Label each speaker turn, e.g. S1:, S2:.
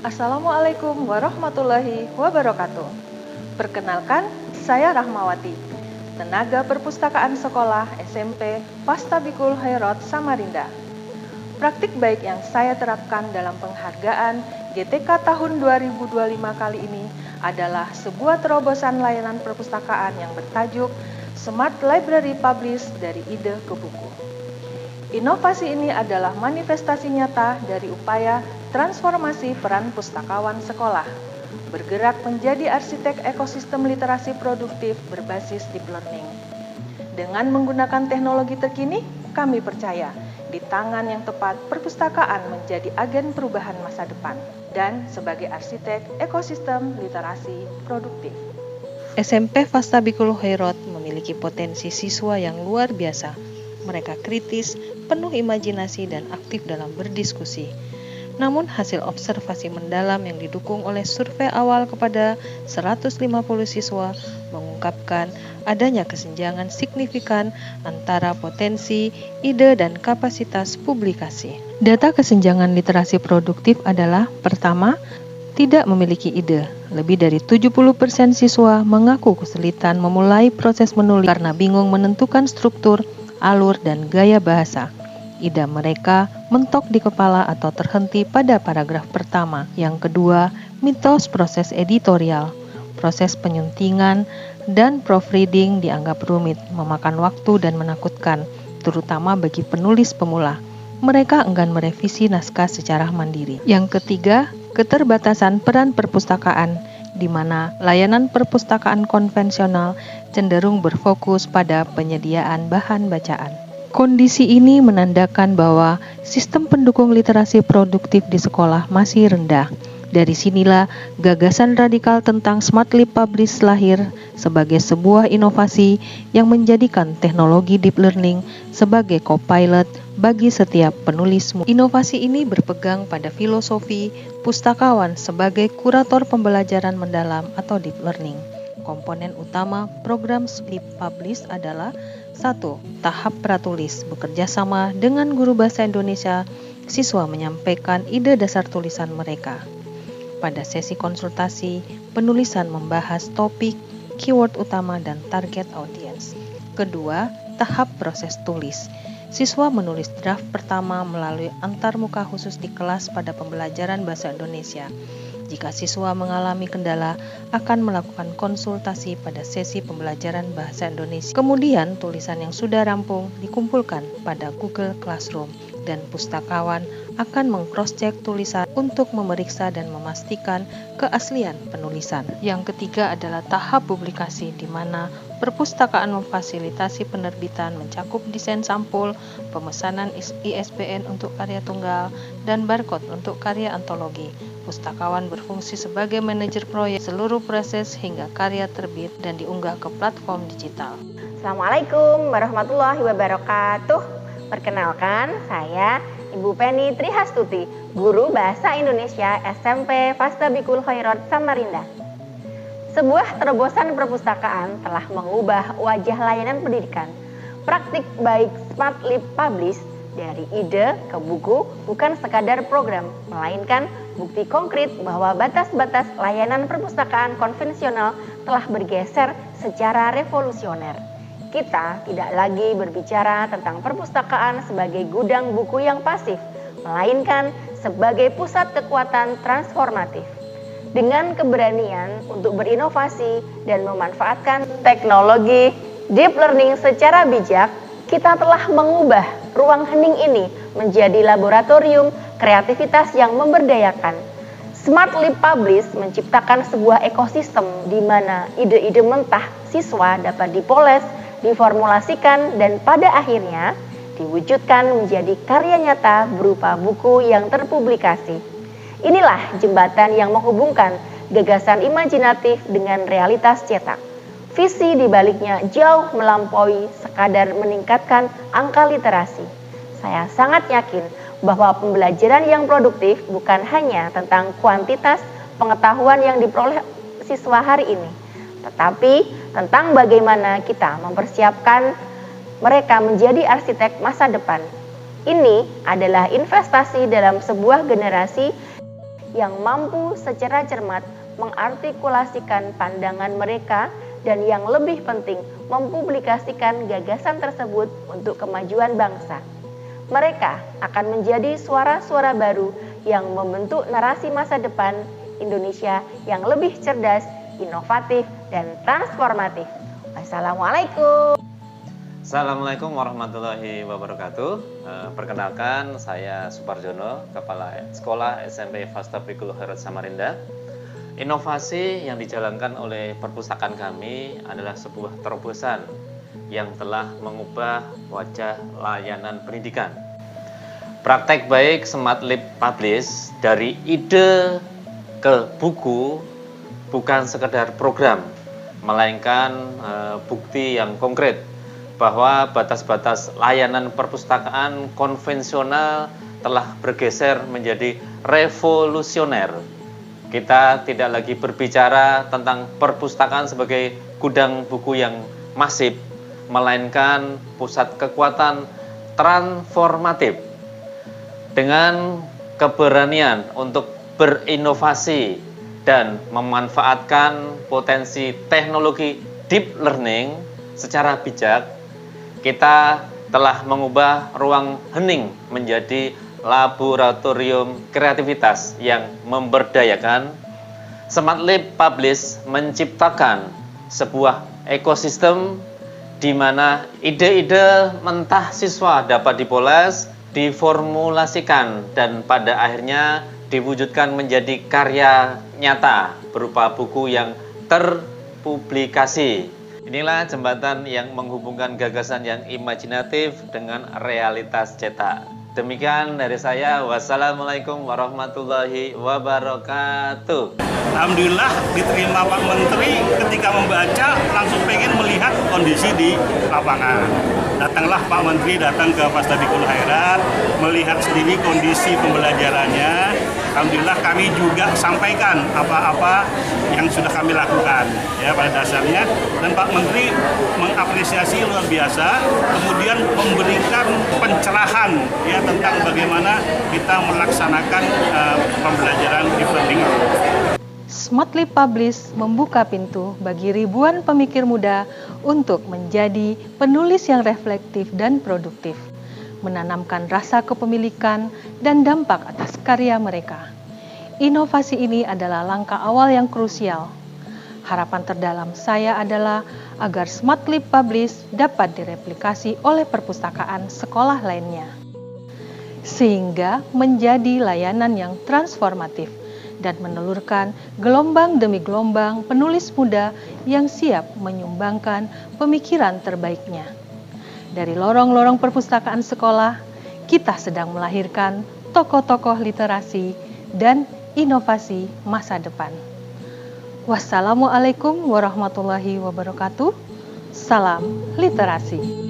S1: Assalamualaikum warahmatullahi wabarakatuh. Perkenalkan, saya Rahmawati, tenaga perpustakaan sekolah SMP Fastabikul Khairot Samarinda. Praktik baik yang saya terapkan dalam penghargaan GTK tahun 2025 kali ini adalah sebuah terobosan layanan perpustakaan yang bertajuk Smart Library Publish dari ide ke buku. Inovasi ini adalah manifestasi nyata dari upaya transformasi peran pustakawan sekolah, bergerak menjadi arsitek ekosistem literasi produktif berbasis deep learning. Dengan menggunakan teknologi terkini, kami percaya di tangan yang tepat perpustakaan menjadi agen perubahan masa depan dan sebagai arsitek ekosistem literasi produktif.
S2: SMP Fastabikul Khairot memiliki potensi siswa yang luar biasa. Mereka kritis, penuh imajinasi dan aktif dalam berdiskusi. Namun hasil observasi mendalam yang didukung oleh survei awal kepada 150 siswa mengungkapkan adanya kesenjangan signifikan antara potensi, ide, dan kapasitas publikasi. Data kesenjangan literasi produktif adalah: pertama, tidak memiliki ide. Lebih dari 70% siswa mengaku kesulitan memulai proses menulis karena bingung menentukan struktur, alur, dan gaya bahasa. Ide mereka mentok di kepala atau terhenti pada paragraf pertama. Yang kedua, mitos proses editorial. Proses penyuntingan dan proofreading dianggap rumit, memakan waktu dan menakutkan, terutama bagi penulis pemula. Mereka enggan merevisi naskah secara mandiri. Yang ketiga, keterbatasan peran perpustakaan, di mana layanan perpustakaan konvensional cenderung berfokus pada penyediaan bahan bacaan. Kondisi ini menandakan bahwa sistem pendukung literasi produktif di sekolah masih rendah. Dari sinilah gagasan radikal tentang Smart Lib Publish lahir sebagai sebuah inovasi yang menjadikan teknologi deep learning sebagai co-pilot bagi setiap penulis. Inovasi ini berpegang pada filosofi pustakawan sebagai kurator pembelajaran mendalam atau deep learning. Komponen utama program Lib Publish adalah: 1. Tahap pratulis. Bekerja sama dengan guru bahasa Indonesia, siswa menyampaikan ide dasar tulisan mereka. Pada sesi konsultasi, penulisan membahas topik, keyword utama, dan target audiens. Kedua, tahap proses tulis. Siswa menulis draft pertama melalui antarmuka khusus di kelas pada pembelajaran bahasa Indonesia. Jika siswa mengalami kendala, akan melakukan konsultasi pada sesi pembelajaran bahasa Indonesia. Kemudian, tulisan yang sudah rampung dikumpulkan pada Google Classroom dan pustakawan akan meng-cross-check tulisan untuk memeriksa dan memastikan keaslian penulisan. Yang ketiga adalah tahap publikasi, di mana perpustakaan memfasilitasi penerbitan mencakup desain sampul, pemesanan ISBN untuk karya tunggal, dan barcode untuk karya antologi. Pustakawan berfungsi sebagai manajer proyek seluruh proses hingga karya terbit dan diunggah ke platform digital.
S3: Assalamualaikum warahmatullahi wabarakatuh. Perkenalkan, saya Ibu Penny Trihastuti, Guru Bahasa Indonesia SMP Fastabikul Khairot Samarinda. Sebuah terobosan perpustakaan telah mengubah wajah layanan pendidikan. Praktik baik Smart Lib Publish dari ide ke buku bukan sekadar program, melainkan bukti konkret bahwa batas-batas layanan perpustakaan konvensional telah bergeser secara revolusioner. Kita tidak lagi berbicara tentang perpustakaan sebagai gudang buku yang pasif, melainkan sebagai pusat kekuatan transformatif. Dengan keberanian untuk berinovasi dan memanfaatkan teknologi deep learning secara bijak, kita telah mengubah ruang hening ini menjadi laboratorium kreativitas yang memberdayakan. Smart Lib Publish menciptakan sebuah ekosistem di mana ide-ide mentah siswa dapat dipoles, diformulasikan, dan pada akhirnya diwujudkan menjadi karya nyata berupa buku yang terpublikasi. Inilah jembatan yang menghubungkan gagasan imajinatif dengan realitas cetak. Visi di baliknya jauh melampaui sekadar meningkatkan angka literasi. Saya sangat yakin bahwa pembelajaran yang produktif bukan hanya tentang kuantitas pengetahuan yang diperoleh siswa hari ini, tetapi tentang bagaimana kita mempersiapkan mereka menjadi arsitek masa depan. Ini adalah investasi dalam sebuah generasi yang mampu secara cermat mengartikulasikan pandangan mereka dan yang lebih penting mempublikasikan gagasan tersebut untuk kemajuan bangsa. Mereka akan menjadi suara-suara baru yang membentuk narasi masa depan Indonesia yang lebih cerdas, inovatif, dan transformatif. Wassalamualaikum.
S4: Assalamualaikum warahmatullahi wabarakatuh. Perkenalkan, saya Suparjono, Kepala Sekolah SMP Fastabikul Khairat Samarinda. Inovasi yang dijalankan oleh perpustakaan kami adalah sebuah terobosan yang telah mengubah wajah layanan pendidikan. Praktek baik Smart Lip Publish dari ide ke buku bukan sekedar program, melainkan bukti yang konkret bahwa batas-batas layanan perpustakaan konvensional telah bergeser menjadi revolusioner. Kita tidak lagi berbicara tentang perpustakaan sebagai gudang buku yang masif, melainkan pusat kekuatan transformatif. Dengan keberanian untuk berinovasi dan memanfaatkan potensi teknologi deep learning secara bijak, kita telah mengubah ruang hening menjadi laboratorium kreativitas yang memberdayakan. Smart Lip Publish menciptakan sebuah ekosistem di mana ide-ide mentah siswa dapat dipoles, diformulasikan, dan pada akhirnya diwujudkan menjadi karya nyata berupa buku yang terpublikasi. Inilah jembatan yang menghubungkan gagasan yang imajinatif dengan realitas cetak. Demikian dari saya. Wassalamualaikum warahmatullahi wabarakatuh.
S5: Alhamdulillah diterima Pak Menteri, ketika membaca langsung pengen melihat kondisi di lapangan. Datanglah Pak Menteri datang ke Fastabikul Khairat, melihat sendiri kondisi pembelajarannya. Alhamdulillah kami juga sampaikan apa-apa yang sudah kami lakukan ya pada dasarnya, dan Pak Menteri mengapresiasi luar biasa, kemudian memberikan pencerahan ya tentang bagaimana kita melaksanakan pembelajaran deep learning.
S2: Smart Lip Publish membuka pintu bagi ribuan pemikir muda untuk menjadi penulis yang reflektif dan produktif, menanamkan rasa kepemilikan dan dampak atas karya mereka. Inovasi ini adalah langkah awal yang krusial. Harapan terdalam saya adalah agar Smart Lip Publish dapat direplikasi oleh perpustakaan sekolah lainnya, sehingga menjadi layanan yang transformatif dan menelurkan gelombang demi gelombang penulis muda yang siap menyumbangkan pemikiran terbaiknya. Dari lorong-lorong perpustakaan sekolah, kita sedang melahirkan tokoh-tokoh literasi dan inovasi masa depan. Wassalamualaikum warahmatullahi wabarakatuh. Salam literasi.